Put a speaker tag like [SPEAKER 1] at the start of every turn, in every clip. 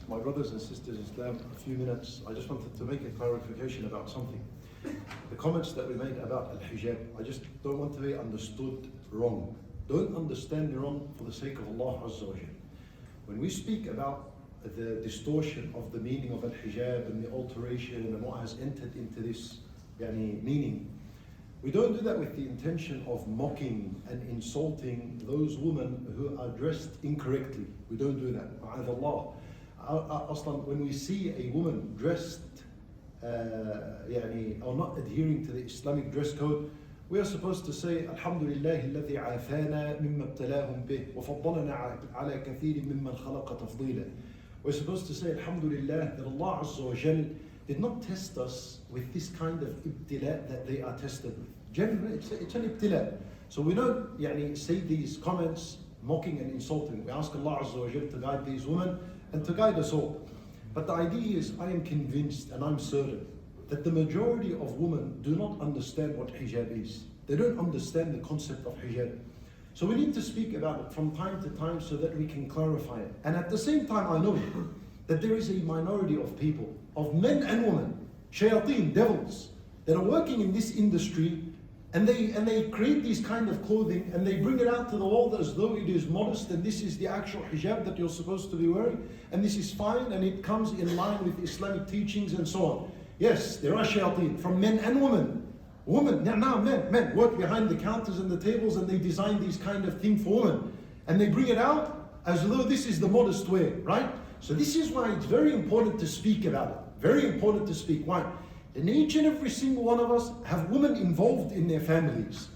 [SPEAKER 1] My brothers and sisters in Islam, a few minutes. I just wanted to make a clarification about something. The comments that we made about al-hijab, I just don't want to be understood wrong. Don't understand me wrong for the sake of Allah Azza wa Jal. When we speak about the distortion of the meaning of al-hijab and the alteration and what has entered into this meaning, we don't do that with the intention of mocking and insulting those women who are dressed incorrectly. We don't do that. Ma'adallah. When we see a woman dressed or not adhering to the Islamic dress code, we are supposed to say Alhamdulillah alladhi afana mimma ibtalahum bih wa faddalana ala kathirin mimman khalaqa tafdila. We're supposed to say Alhamdulillah that Allah Azza wa Jal did not test us with this kind of ibtila that they are tested with. Generally, it's an ibtila. So we don't say these comments mocking and insulting. We ask Allah Azza wa Jal to guide these women and to guide us all. But the idea is, I am convinced and I'm certain that the majority of women do not understand what hijab is. They don't understand the concept of hijab. So we need to speak about it from time to time so that we can clarify it. And at the same time, I know that there is a minority of people, of men and women, shayateen, devils, that are working in this industry, and they create these kind of clothing and they bring it out to the world as though it is modest and this is the actual hijab that you're supposed to be wearing and this is fine and it comes in line with Islamic teachings and so on. Yes, there are shayateen from men and women. Men work behind the counters and the tables and they design these kind of things for women and they bring it out as though this is the modest way, right? So this is why it's very important to speak about it. Very important to speak. Why? And each and every single one of us have women involved in their families.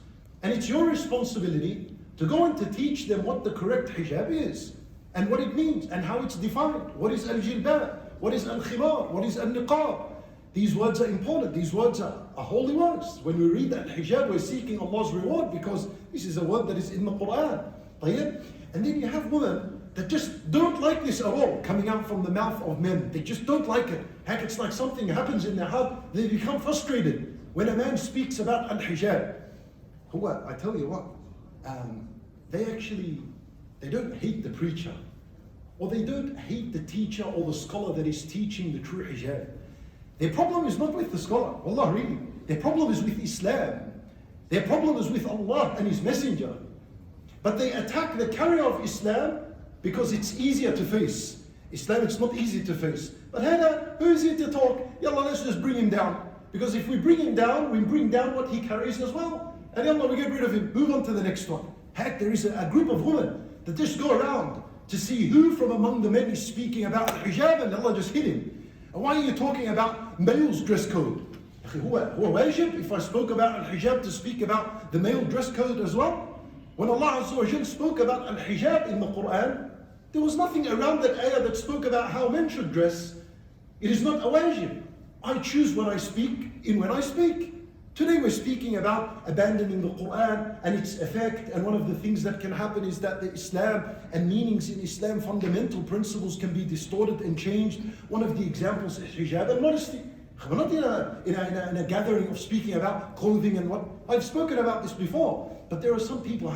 [SPEAKER 1] And it's your responsibility to go and to teach them what the correct hijab is and what it means and how it's defined. What is al-jilbab? What is al-khimar? What is al-niqab? These words are important. These words are holy words. When we read that hijab, we're seeking Allah's reward because this is a word that is in the Quran. And then you have women that just don't like this at all coming out from the mouth of men. They just don't like it. Heck, it's like something happens in their heart. They become frustrated when a man speaks about al-hijab. I tell you what, they don't hate the preacher, or they don't hate the teacher or the scholar that is teaching the true hijab. Their problem is not with the scholar, wallah, really. Their problem is with Islam. Their problem is with Allah and His Messenger. But they attack the carrier of Islam because it's easier to face. Islam, it's not easy to face. But who is here to talk? Yallah, let's just bring him down. Because if we bring him down, we bring down what he carries as well. And yallah, we get rid of him, move on to the next one. Heck, there is a group of women that just go around to see who from among the men is speaking about hijab, and Allah just hit him. And why are you talking about male's dress code? If I spoke about al-hijab to speak about the male dress code as well? When Allah Azza wa Jal spoke about al-hijab in the Quran, there was nothing around that ayah that spoke about how men should dress. It is not a wajib. I choose when I speak, in when I speak. Today we're speaking about abandoning the Quran and its effect, and one of the things that can happen is that the Islam and meanings in Islam, fundamental principles can be distorted and changed. One of the examples is hijab and modesty. We're not in a gathering of speaking about clothing and what. I've spoken about this before, but there are some people,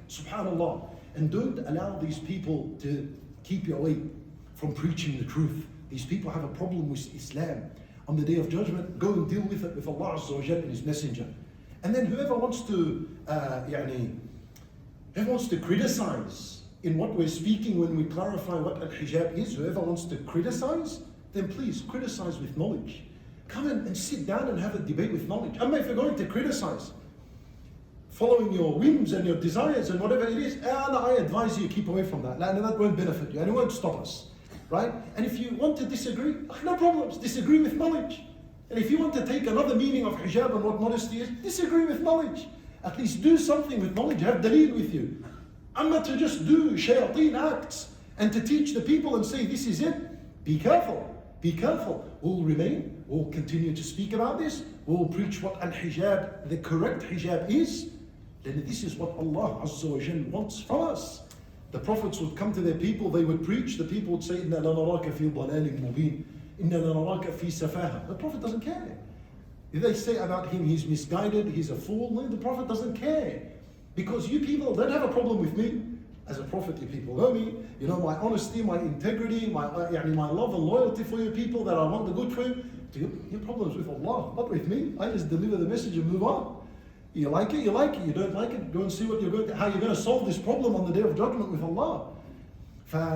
[SPEAKER 1] subhanallah, and don't allow these people to keep you away from preaching the truth. These people have a problem with Islam. On the Day of Judgment, go and deal with it with Allah Azza wa Jal and His Messenger. And then whoever wants to criticize in what we're speaking when we clarify what al-hijab is, whoever wants to criticize, then please criticize with knowledge. Come in and sit down and have a debate with knowledge. If you're going to criticize, following your whims and your desires and whatever it is, I advise you keep away from that. That won't benefit you and it won't stop us. Right? And if you want to disagree, no problems, disagree with knowledge. And if you want to take another meaning of hijab and what modesty is, disagree with knowledge. At least do something with knowledge, have daleel with you. Not to just do shayateen acts and to teach the people and say this is it. Be careful, be careful. We'll continue to speak about this. We'll preach what al-hijab, the correct hijab is. Then this is what Allah Azza wa Jal wants from us. The prophets would come to their people, they would preach, the people would say, إِنَّا لَنَرَاكَ فِي ضَلَالٍ مُبِينٍ إِنَّا لَنَرَاكَ فِي سَفَاهَةٍ. The Prophet doesn't care. If they say about him, he's misguided, he's a fool, no, the Prophet doesn't care. Because you people don't have a problem with me. as a prophet, you people know me, you know my honesty, my integrity, my love and loyalty for you people, that I want the good for you. Your problems with Allah, not with me. I just deliver the message and move on. You like it, you like it. You don't like it, go and see how you're going to solve this problem on the day of judgment with Allah.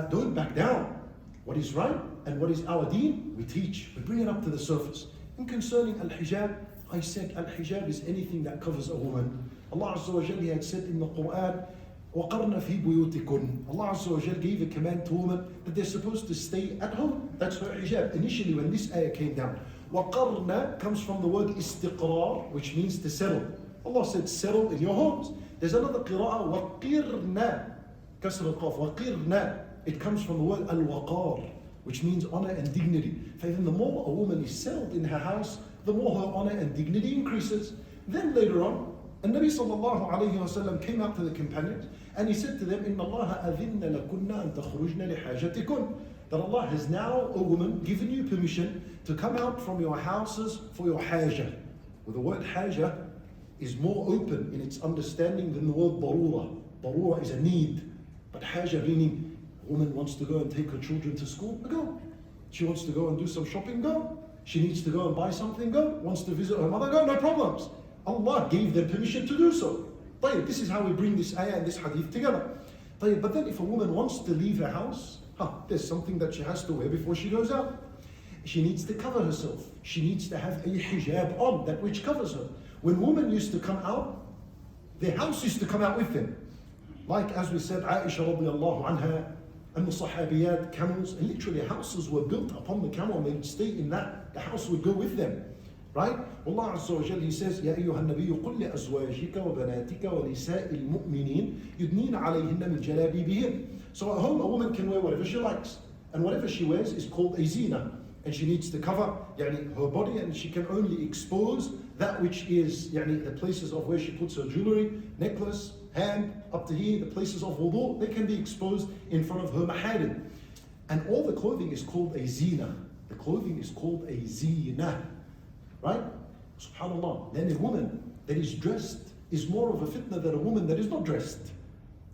[SPEAKER 1] Don't back down. What is right and what is our deen, we teach. We bring it up to the surface. And concerning al-hijab, I said al-hijab is anything that covers a woman. Allah Azza wa Jal, He had said in the Quran, وَقَرْنَ فِي بُيُوتِكُنْ. Allah Azza wa Jal gave a command to women that they're supposed to stay at home. That's her hijab. Initially when this ayah came down, وَقَرْنَ comes from the word istiqrar, which means to settle. Allah said settle in your homes. There's another qira'ah, وَقِرْنَ, kasr al-qaf, وَقِرْنَ. It comes from the word al-waqar, which means honor and dignity. For even the more a woman is settled in her house, the more her honor and dignity increases. Then later on, and Nabi sallallahu alayhi wa sallam came out to the companions and he said to them, إِنَّ اللَّهَ أَذِنَّ لَكُنَّ أَن تَخْرُجْنَ لِحَاجَتِكُنْ. That Allah has now, O woman, given you permission to come out from your houses for your haja. Well, the word haja is more open in its understanding than the word darura. Darura is a need, but haja meaning a woman wants to go and take her children to school, go. She wants to go and do some shopping, go. She needs to go and buy something, go. Wants to visit her mother, go, no problems. Allah gave them permission to do so. This is how we bring this ayah and this hadith together. But then if a woman wants to leave her house, there's something that she has to wear before she goes out. She needs to cover herself. She needs to have a hijab on, that which covers her. When women used to come out, their house used to come out with them. Like as we said, Aisha radiallahu anha, and the Sahabiyat, camels, and literally houses were built upon the camel and they'd stay in that. The house would go with them. Right? Allah Azza wa Jal, He says, يَا أَيُّهَا النَّبِيُّ قُلْ لِأَزْوَاجِكَ وَبَنَاتِكَ وَنِسَاءِ الْمُؤْمِنِينَ يُدْنِينَ عَلَيْهِنَّ مِنْ جَلَابِيبِهِنَّ. So at home a woman can wear whatever she likes. And whatever she wears is called a zina. And she needs to cover her body, and she can only expose that which is the places of where she puts her jewelry, necklace, hand, up to here, the places of wudu, they can be exposed in front of her maharim. And all the clothing is called a zina. The clothing is called a zina. Right? SubhanAllah. Then a woman that is dressed is more of a fitna than a woman that is not dressed.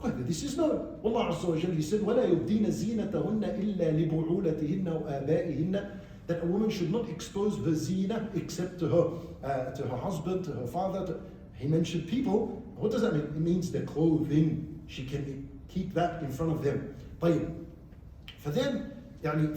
[SPEAKER 1] This is known. Allah Azza wa Jalla, He said, وَلَا يُبْدِينَ زِينَتَهُنَّ إِلَّا لِبُعُولَتِهِنَّ وَآبَائِهِنَّ. That a woman should not expose her zina except to her husband, to her father. He mentioned people. What does that mean? It means the clothing. She can keep that in front of them. For them,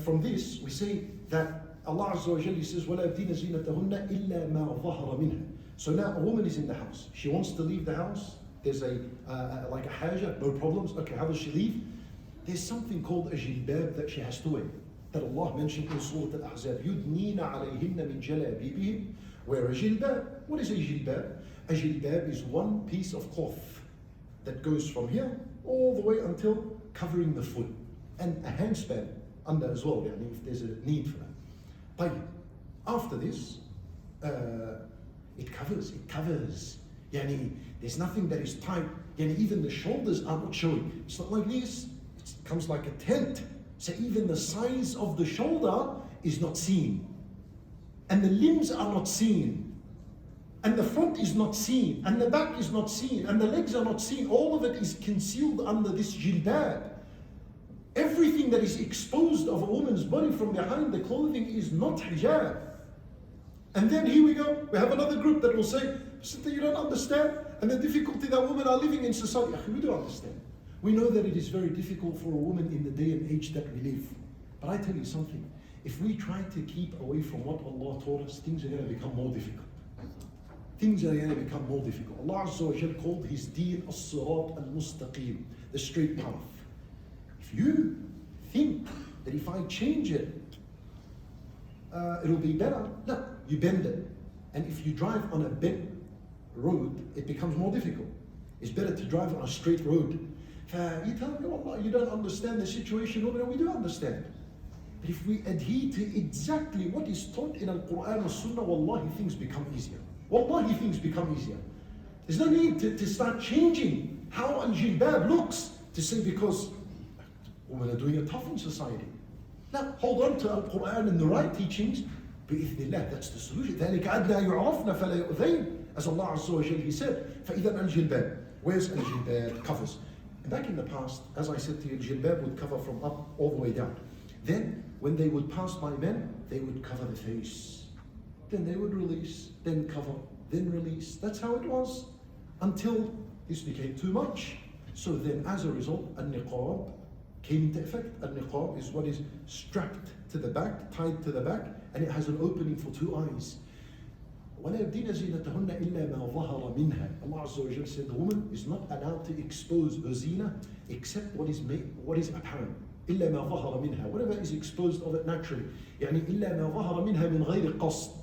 [SPEAKER 1] from this, we say that Allah Azza wa Jalla says, وَلَا يُبْدِينَ زِينَتَهُنَّ إِلَّا مَا ظَهَرَ مِنْهَا. So now a woman is in the house. She wants to leave the house. There's like a haja, no problems. Okay, how does she leave? There's something called a jilbab that she has to wear. That Allah mentioned in Surah Al-Ahzab. يُدْنِينَ عَلَيْهِنَّ مِنْ جَلَابِيبِهِمْ. Wear a jilbab. What is a jilbab? A jilbab is one piece of cloth that goes from here all the way until covering the foot. And a handspan under as well, if there's a need for that. After this, it covers. There's nothing that is tight. Even the shoulders are not showing. It's not like this. It comes like a tent. So even the size of the shoulder is not seen. And the limbs are not seen. And the front is not seen. And the back is not seen. And the legs are not seen. All of it is concealed under this jilbab. Everything that is exposed of a woman's body from behind the clothing is not hijab. And then here we go. We have another group that will say, Sister, you don't understand. And the difficulty that women are living in society. We do understand. We know that it is very difficult for a woman in the day and age that we live. But I tell you something. If we try to keep away from what Allah taught us, things are going to become more difficult. Things are going to become more difficult. Allah Azza wa Jal called His deen as-sirat al-mustaqim, the straight path. If you think that if I change it, it'll be better, no, you bend it. And if you drive on a bent road, it becomes more difficult. It's better to drive on a straight road. You tell me, Allah, you don't understand the situation. No, we do understand. But if we adhere to exactly what is taught in Al-Quran and Sunnah, wallahi, things become easier. Wallahi, things become easier. There's no need to start changing how al-jilbab looks to say because women are doing it tough in society. Now, hold on to Al-Quran and the right teachings. بإذن that's the solution. ذلك أدنى يعرفن فلا يؤذين. As Allah Azza wa Jalla, He said, فإذا الجلباب. Where's al-jilbab? Covers. Back in the past, as I said to you, jilbab would cover from up all the way down. Then, when they would pass by men, they would cover the face. Then they would release, then cover, then release. That's how it was until this became too much. So then, as a result, al-niqab came into effect. Al-niqab is what is strapped to the back, tied to the back, and it has an opening for two eyes. وَلَا يُبْدِينَ زِينَتَهُنَّ إِلَّا مَا ظَهَرَ مِنْهَا. Allah Azza wa Jalla said the woman is not allowed to expose her zina except what is apparent. إِلَّا مَا ظَهَرَ مِنْهَا. Whatever is exposed of it naturally. يعني إِلَّا مَا ظَهَرَ مِنْهَا مِنْ غَيْرِ قَصْدٍ.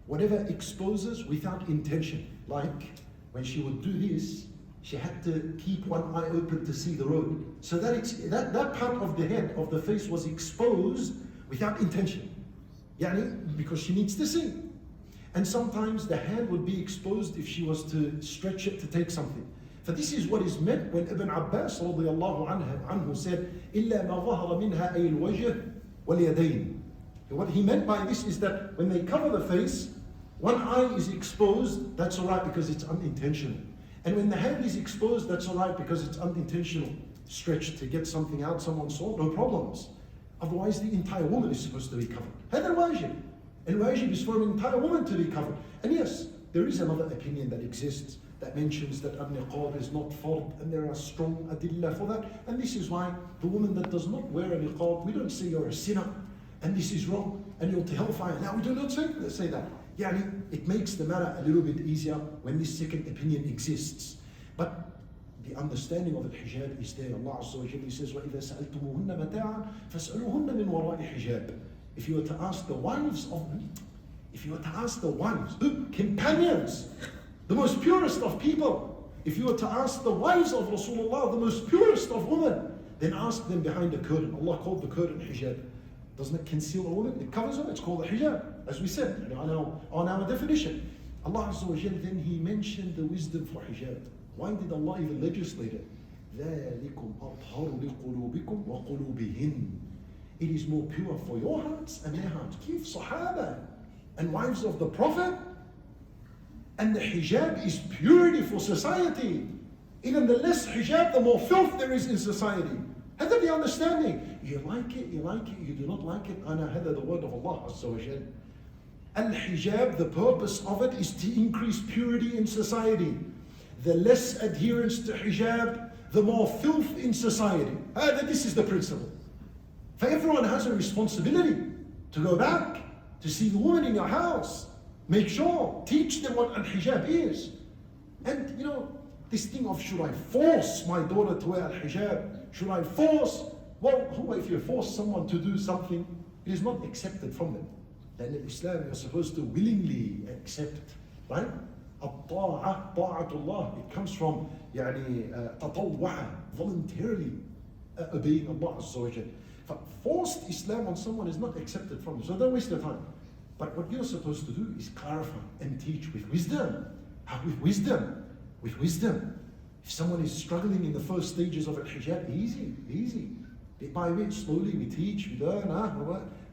[SPEAKER 1] Whatever exposes without intention. Like when she would do this, she had to keep one eye open to see the road. So that part of the head, of the face was exposed without intention. يعني because she needs to see. And sometimes the hand would be exposed if she was to stretch it to take something. So this is what is meant when Ibn Abbas radiallahu anhu said, إِلَّا مَا ظَهَرَ مِنْهَا أَيِ الْوَجْهِ وَالْيَدَيْنِ. What he meant by this is that when they cover the face, one eye is exposed, that's alright because it's unintentional. And when the hand is exposed, that's alright because it's unintentional. Stretched to get something out, someone saw, no problems. Otherwise the entire woman is supposed to be covered. هذا الواجب. And wajib is for an entire woman to be covered. And yes, there is another opinion that exists that mentions that al-niqab is not fard, and there are strong adillah for that. And this is why the woman that does not wear a niqab, we don't say you're a sinner, and this is wrong, and you're to hellfire. Now we do not say that. Yani, it makes the matter a little bit easier when this second opinion exists. But the understanding of al-hijab is there. Allah Azza wa Jalla says, وَإِذَا سَأَلْتُمُهُنَّ مَتَاعًا فَاسْأَلُوهُنَّ مِنْ وَرَاءِ حِجَابٍ. If you were to ask the wives, companions, the most purest of people, if you were to ask the wives of Rasulullah, the most purest of women, then ask them behind a curtain. Allah called the curtain hijab. Doesn't it conceal a woman? It covers her. It's called a hijab, as we said on our definition. Allah Azza wa Jalla, then He mentioned the wisdom for hijab. Why did Allah even legislate it? ذَلِكُمْ أَطْهَرُ لِقُلُوبِكُمْ وَقُلُوبِهِنْ. It is more pure for your hearts and their hearts. Kif Sahaba and wives of the Prophet. And the hijab is purity for society. Even the less hijab, the more filth there is in society. Hada the understanding. You like it, you do not like it. Ana hada the word of Allah Azza wa Jal. Al-hijab, the purpose of it is to increase purity in society. The less adherence to hijab, the more filth in society. This is the principle. For everyone has a responsibility to go back, to see the woman in your house. Make sure, teach them what al-hijab is. And this thing of should I force my daughter to wear al-hijab? Should I force? Well, if you force someone to do something, it is not accepted from them. Then in Islam, you're supposed to willingly accept, right? At-ta'ah, ta'atullah, it comes from tatawwa'a, voluntarily obeying Allah Azza wa Jal. Forced Islam on someone is not accepted from them, so don't waste your time. But what you're supposed to do is clarify and teach with wisdom. How? With wisdom. With wisdom. If someone is struggling in the first stages of al-hijab, easy. Bit by bit, slowly we teach, we learn,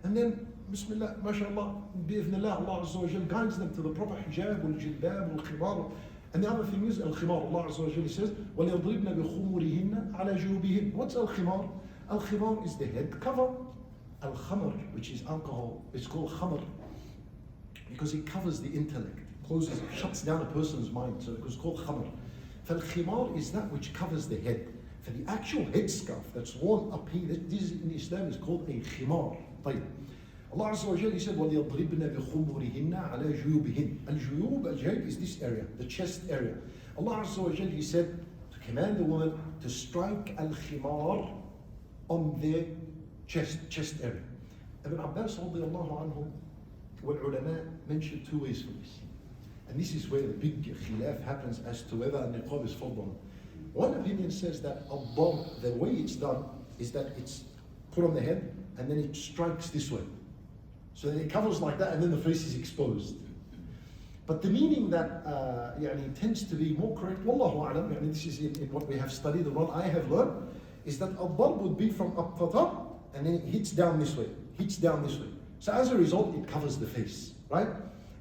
[SPEAKER 1] and then, bismillah, mashallah, bi'idhnillah, Allah Azza wa Jal guides them to the proper hijab, wal-jilbab, wal-khimar. And the other thing is, al-khimar, Allah Azza wa Jal says, وَلْيَضْرِبْنَ بِخُمُرِهِنَّ عَلَى جُوبِهِنَّ. What's al-khimar? Al-khimar is the head cover. Al-khamr, which is alcohol, it's called khamr because it covers the intellect, closes, shuts down a person's mind, so it was called khamr. Fal-khimar is that which covers the head. For the actual headscarf that's worn up here, this in Islam is called a khimar. طيب. Allah Azza wa Jalla said, وَلْيَضْرِبْنَ بِخُمُرِهِنَّ عَلَى جُيُوبِهِنَّ. Al-juyub, al-jayb is this area, the chest area. Allah Azza wa Jalla, He said to command the woman to strike al-khimar on their chest area. Ibn Abbas radiallahu anhu wal ulama mentioned two ways for this. And this is where the big khilaf happens as to whether niqab is fardun. One opinion says that the way it's done is that it's put on the head and then it strikes this way. So then it covers like that and then the face is exposed. But the meaning that tends to be more correct, wallahu alam, this is in what we have studied, and what I have learned, is that al-darb would be from up to top and then it hits down this way. So as a result, it covers the face, right?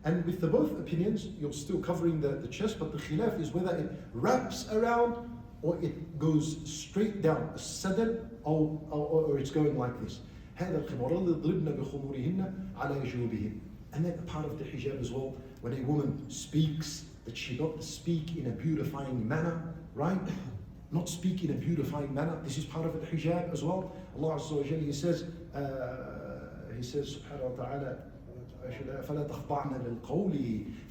[SPEAKER 1] And with the both opinions, you're still covering the chest, but the khilaf is whether it wraps around or it goes straight down, السدل or it's going like this. هذا الخمار يضربن بخمورهن على جيوبهن. And then a part of the hijab as well, when a woman speaks, that she not speak in a beautifying manner, right? Not speak in a beautifying manner. This is part of the hijab as well. Allah Azza wa Jalla, He says subhanahu wa ta'ala, فلا تخضعن بالقول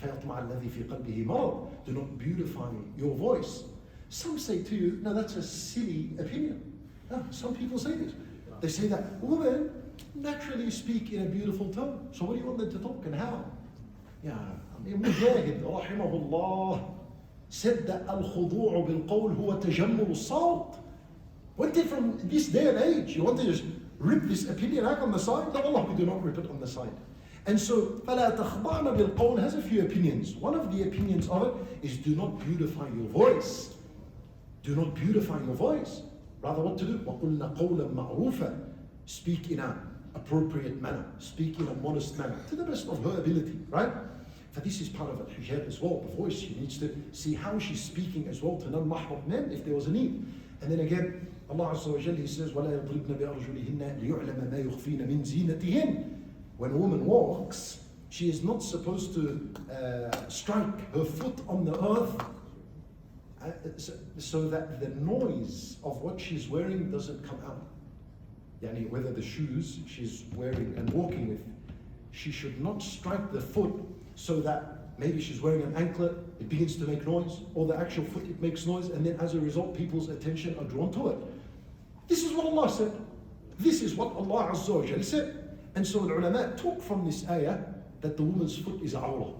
[SPEAKER 1] فيطمع الذي في قلبه مرض. Do not beautify your voice. Some say to you, no, that's a silly opinion. No, some people say this. They say that women naturally speak in a beautiful tone. So what do you want them to talk and how? Yeah, Mujahid rahimahullah said that al-khudu'u bil-qawl huwa tajamul al-sawt. What if from this day and age you want to just rip this opinion out on the side? No, Allah, we do not rip it on the side. And so, فَلَا تَخْضَعْنَ بِالْقَوْلِ has a few opinions. One of the opinions of it is do not beautify your voice. Do not beautify your voice. Rather, what to do? وَقُلْنَا قَوْلًا مَعْرُوفًا. Speak in an appropriate manner. Speak in a modest manner. To the best of her ability, right? For this is part of a hijab as well. The voice, she needs to see how she's speaking as well to non-mahram men if there was a need. And then again, Allah Azza wa Jalla, He says, وَلَا يَضْرِبْنَ بِأَرْجُلِهِنَّ لِيُعْلَمَ مَا يُخْفِينَ مِنْ زِينَتِهِنَّ. When a woman walks, she is not supposed to strike her foot on the earth so that the noise of what she's wearing doesn't come out. Yani whether the shoes she's wearing and walking with, she should not strike the foot so that maybe she's wearing an anklet, it begins to make noise, or the actual foot, it makes noise, and then as a result people's attention are drawn to it. This is what Allah said. This is what Allah Azza wa Jalla said. And so the ulama took from this ayah that the woman's foot is awrah.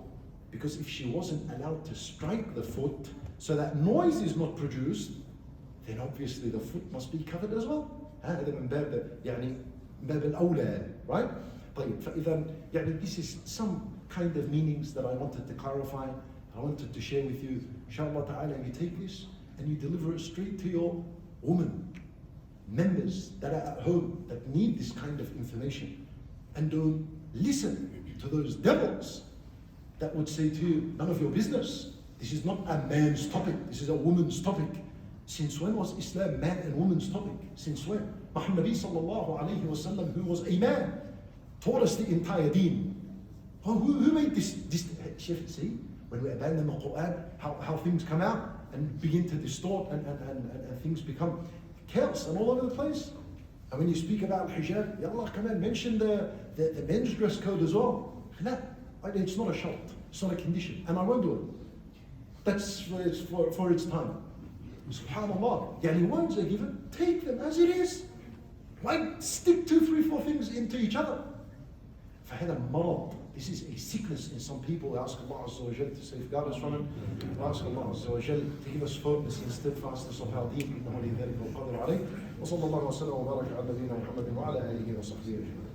[SPEAKER 1] Because if she wasn't allowed to strike the foot so that noise is not produced, then obviously the foot must be covered as well. هذا من باب يعني باب الأولى, right? طيب فإذا يعني this is some kind of meanings that I wanted to clarify. I wanted to share with you. Inshallah ta'ala, you take this and you deliver it straight to your woman members that are at home that need this kind of information. And don't listen to those devils that would say to you, none of your business. This is not a man's topic, this is a woman's topic. Since when was Islam man and woman's topic? Since when? Muhammad sallallahu alayhi wa sallam, who was a man, taught us the entire deen. Who made this? See, when we abandon the Quran, how things come out and begin to distort and things become chaos and all over the place. And when you speak about hijab, Ya Allah, come and mention the men's dress code as well. No, it's not a shart, it's not a condition, and I won't do it. That's for its time. Subhanallah, yani words are given, take them as it is. Why stick 2, 3, 4 things into each other? فهذا مرض. This is a sickness in some people. We ask Allah Azza wa Jal to safeguard us from it. We ask Allah Azza wa Jal to give us firmness and steadfastness of our deen. إنه لذلك القدر عليه. وصلى الله وسلم وبارك على نبينا محمد وعلى آله وصحبه أجمعين.